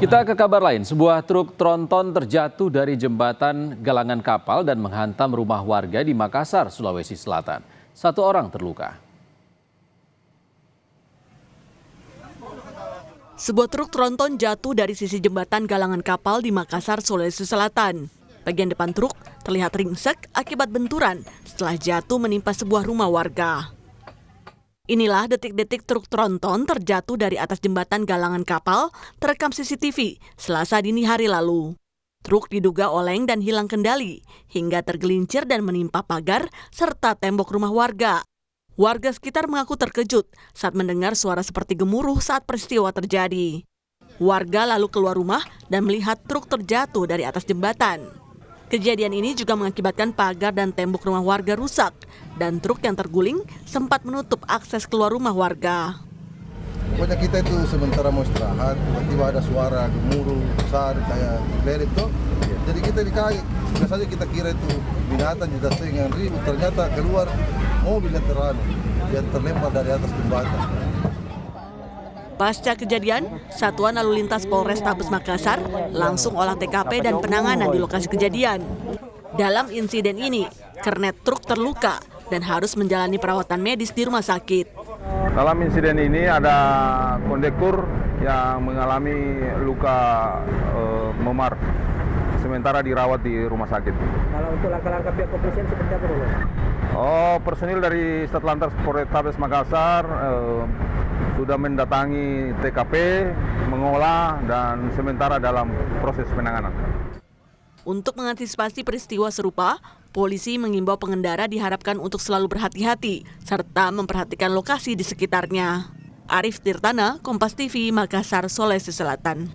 Kita ke kabar lain, sebuah truk tronton terjatuh dari jembatan galangan kapal dan menghantam rumah warga di Makassar, Sulawesi Selatan. 1 orang terluka. Sebuah truk tronton jatuh dari sisi jembatan galangan kapal di Makassar, Sulawesi Selatan. Bagian depan truk terlihat ringsek akibat benturan setelah jatuh menimpa sebuah rumah warga. Inilah detik-detik truk tronton terjatuh dari atas jembatan galangan kapal terekam CCTV Selasa dini hari lalu. Truk diduga oleng dan hilang kendali hingga tergelincir dan menimpa pagar serta tembok rumah warga. Warga sekitar mengaku terkejut saat mendengar suara seperti gemuruh saat peristiwa terjadi. Warga lalu keluar rumah dan melihat truk terjatuh dari atas jembatan. Kejadian ini juga mengakibatkan pagar dan tembok rumah warga rusak dan truk yang terguling sempat menutup akses keluar rumah warga. Pokoknya kita itu sementara mau istirahat, tiba-tiba ada suara gemuruh besar kayak lerit tuh. Jadi kita dikaget, biasanya kita kira itu binatang juga dengan ribut, ternyata keluar mobil yang terlempar dari atas jembatan. Pasca kejadian, Satuan Lalu Lintas Polrestabes Makassar langsung olah TKP dan penanganan di lokasi kejadian. Dalam insiden ini, kernet truk terluka dan harus menjalani perawatan medis di rumah sakit. Dalam insiden ini ada kondektur yang mengalami luka memar, sementara dirawat di rumah sakit. Kalau untuk langkah-langkah pihak kepolisian seperti apa dulu? Personil dari Satlantas Polrestabes Makassar sudah mendatangi TKP, mengolah, dan sementara dalam proses penanganan. Untuk mengantisipasi peristiwa serupa, polisi mengimbau pengendara diharapkan untuk selalu berhati-hati serta memperhatikan lokasi di sekitarnya. Arif Tirtana, Kompas TV, Makassar, Sulawesi Selatan.